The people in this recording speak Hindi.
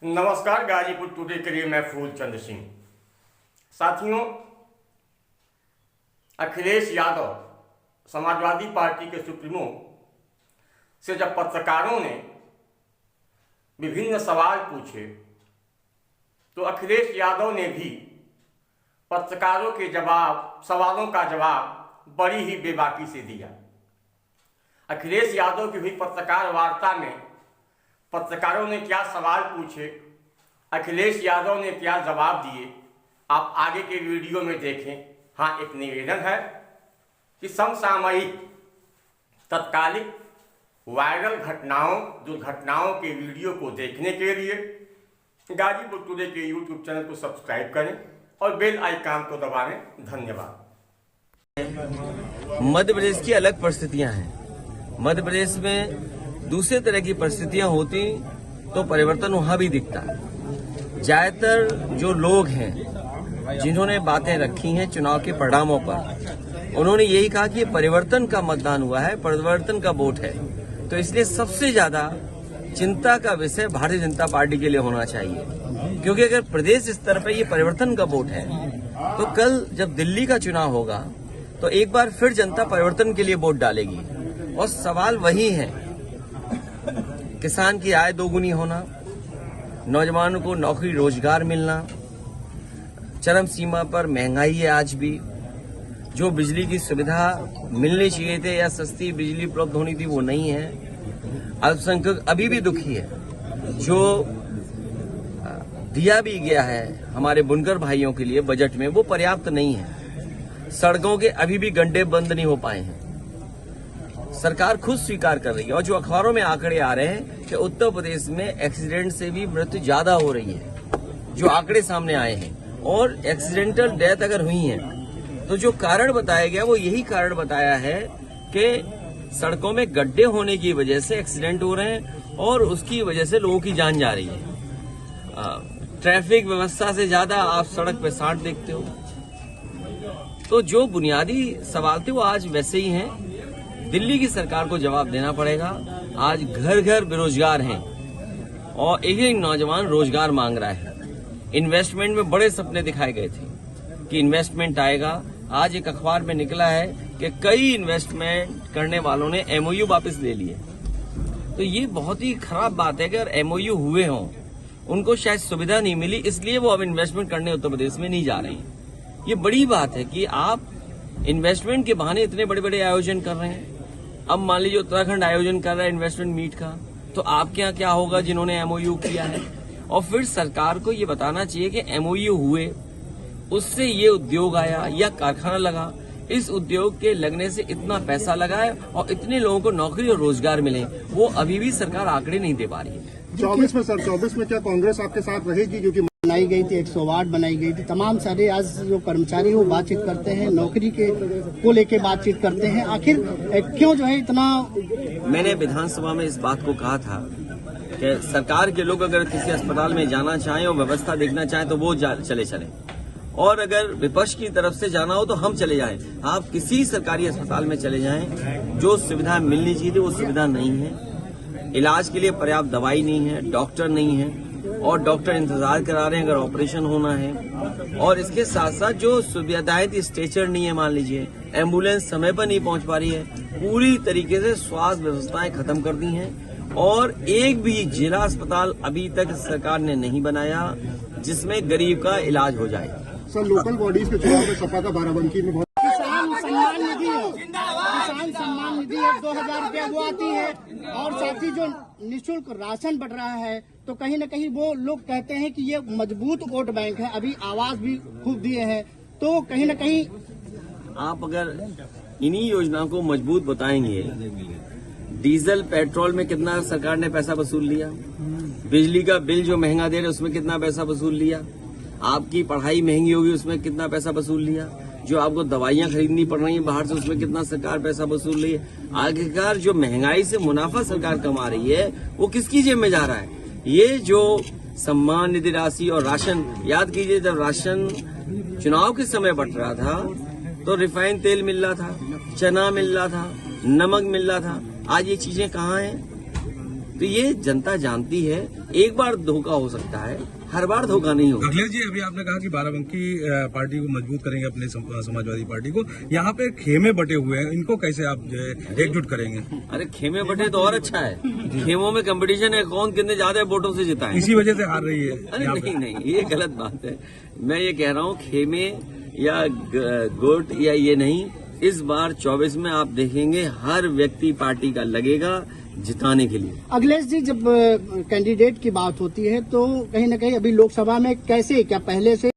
नमस्कार, गाजीपुर टुडे के लिए मैं फूलचंद सिंह। साथियों, अखिलेश यादव समाजवादी पार्टी के सुप्रीमो से जब पत्रकारों ने विभिन्न सवाल पूछे तो अखिलेश यादव ने भी पत्रकारों के सवालों का जवाब बड़ी ही बेबाकी से दिया। अखिलेश यादव की हुई पत्रकार वार्ता में पत्रकारों ने क्या सवाल पूछे, अखिलेश यादव ने क्या जवाब दिए, आप आगे के वीडियो में देखें। हाँ, एक निवेदन है कि समसामयिक तत्कालिक वायरल दुर्घटनाओं के वीडियो को देखने के लिए गाजीपुर टुडे के यूट्यूब चैनल को सब्सक्राइब करें और बेल आइकन को दबाएं। धन्यवाद। मध्य प्रदेश की अलग परिस्थितियां हैं। मध्य प्रदेश में दूसरे तरह की परिस्थितियां होती तो परिवर्तन वहां भी दिखता। ज्यादातर जो लोग हैं जिन्होंने बातें रखी हैं चुनाव के परिणामों पर, उन्होंने यही कहा कि परिवर्तन का मतदान हुआ है, परिवर्तन का वोट है। तो इसलिए सबसे ज्यादा चिंता का विषय भारतीय जनता पार्टी के लिए होना चाहिए, क्योंकि अगर प्रदेश स्तर पर ये परिवर्तन का वोट है तो कल जब दिल्ली का चुनाव होगा तो एक बार फिर जनता परिवर्तन के लिए वोट डालेगी। और सवाल वही है, किसान की आय दोगुनी होना, नौजवानों को नौकरी रोजगार मिलना, चरम सीमा पर महंगाई है आज भी, जो बिजली की सुविधा मिलनी चाहिए थे या सस्ती बिजली उपलब्ध होनी थी वो नहीं है, अल्पसंख्यक अभी भी दुखी है, जो दिया भी गया है हमारे बुनकर भाइयों के लिए बजट में वो पर्याप्त नहीं है, सड़कों के अभी भी गड्ढे बंद नहीं हो पाए हैं। सरकार खुद स्वीकार कर रही है और जो अखबारों में आंकड़े आ रहे हैं कि उत्तर प्रदेश में एक्सीडेंट से भी मृत्यु ज्यादा हो रही है, जो आंकड़े सामने आए हैं, और एक्सीडेंटल डेथ अगर हुई है तो जो कारण बताया गया वो यही कारण बताया है कि सड़कों में गड्ढे होने की वजह से एक्सीडेंट हो रहे हैं और उसकी वजह से लोगों की जान जा रही है। ट्रैफिक व्यवस्था से ज्यादा आप सड़क पे सांड देखते हो। तो जो बुनियादी सवाल थे वो आज वैसे ही हैं। दिल्ली की सरकार को जवाब देना पड़ेगा। आज घर घर बेरोजगार हैं और एक नौजवान रोजगार मांग रहा है। इन्वेस्टमेंट में बड़े सपने दिखाए गए थे कि इन्वेस्टमेंट आएगा। आज एक अखबार में निकला है कि कई इन्वेस्टमेंट करने वालों ने एमओयू वापस ले लिए। तो ये बहुत ही खराब बात है कि अगर एमओयू हुए हों, उनको शायद सुविधा नहीं मिली, इसलिए वो अब इन्वेस्टमेंट करने उत्तर प्रदेश में नहीं जा रहे हैं। ये बड़ी बात है कि आप इन्वेस्टमेंट के बहाने इतने बड़े बड़े आयोजन कर रहे हैं। अब मान लीजिए उत्तराखंड आयोजन कर रहा है इन्वेस्टमेंट मीट का, तो आपके यहाँ क्या होगा जिन्होंने एमओयू किया है? और फिर सरकार को ये बताना चाहिए कि एमओयू हुए, उससे ये उद्योग आया या कारखाना लगा, इस उद्योग के लगने से इतना पैसा लगा है और इतने लोगों को नौकरी और रोजगार मिले, वो अभी भी सरकार आंकड़े नहीं दे पा रही है। 24 में सर, 24 में क्या कांग्रेस आपके साथ रहेगी? क्योंकि बनाई गई थी 108 बनाई गई थी, तमाम सारे आज जो कर्मचारी वो बातचीत करते हैं, नौकरी के को लेके बातचीत करते हैं। आखिर क्यों जो है इतना? मैंने विधानसभा में इस बात को कहा था कि सरकार के लोग अगर किसी अस्पताल में जाना चाहें और व्यवस्था देखना चाहें तो वो चले, और अगर विपक्ष की तरफ से जाना हो तो हम चले जाएं। आप किसी सरकारी अस्पताल में चले जाएं, जो सुविधा मिलनी चाहिए वो सुविधा नहीं है। इलाज के लिए पर्याप्त दवाई नहीं है, डॉक्टर नहीं है और डॉक्टर इंतजार करा रहे हैं अगर ऑपरेशन होना है। और इसके साथ साथ जो सुविधाएं थी, स्ट्रेचर नहीं है, मान लीजिए एम्बुलेंस समय पर नहीं पहुंच पा रही है। पूरी तरीके से स्वास्थ्य व्यवस्थाएं खत्म कर दी हैं और एक भी जिला अस्पताल अभी तक सरकार ने नहीं बनाया जिसमें गरीब का इलाज हो जाए। सर, लोकल बॉडीज के चुनाव में सपा का बाराबंकी में बहुत किसान सम्मान निधि है, किसान सम्मान निधि 2000 रुपया वो आती है, और साथ ही जो निःशुल्क राशन बढ़ रहा है, तो कहीं न कहीं वो लोग कहते हैं कि ये मजबूत वोट बैंक है। अभी आवाज भी खूब दिए हैं, तो कहीं न कहीं आप अगर इन्हीं योजनाओं को मजबूत बताएंगे, डीजल पेट्रोल में कितना सरकार ने पैसा वसूल लिया, बिजली का बिल जो महंगा दे रहे उसमें कितना पैसा वसूल लिया, आपकी पढ़ाई महंगी होगी उसमें कितना पैसा वसूल लिया, जो आपको दवाइयां खरीदनी पड़ रही हैं बाहर से उसमें कितना सरकार पैसा वसूल रही है। आखिरकार जो महंगाई से मुनाफा सरकार कमा रही है वो किसकी जेब में जा रहा है? ये जो सम्मान निधि राशि और राशन, याद कीजिए जब राशन चुनाव के समय बंट रहा था तो रिफाइंड तेल मिल रहा था, चना मिल रहा था, नमक मिल रहा था। आज ये चीजें कहाँ हैं? तो ये जनता जानती है एक बार धोखा हो सकता है, हर बार धोखा नहीं होगा। अखिलेश जी, अभी आपने कहा कि बाराबंकी पार्टी को मजबूत करेंगे, अपने समाजवादी पार्टी को। यहाँ पे खेमे बटे हुए हैं, इनको कैसे आप जो है एकजुट करेंगे? अरे खेमे बटे तो और अच्छा है, खेमों में कंपटीशन है, कौन कितने ज्यादा वोटों से जिता है। इसी वजह से हार रही है। अरे नहीं, ये गलत बात है। मैं ये कह रहा हूँ खेमे या गोट या ये नहीं, इस बार 24 में आप देखेंगे हर व्यक्ति पार्टी का लगेगा जिताने के लिए। अखिलेश जी, जब कैंडिडेट की बात होती है तो कहीं न कहीं अभी लोकसभा में कैसे, क्या पहले से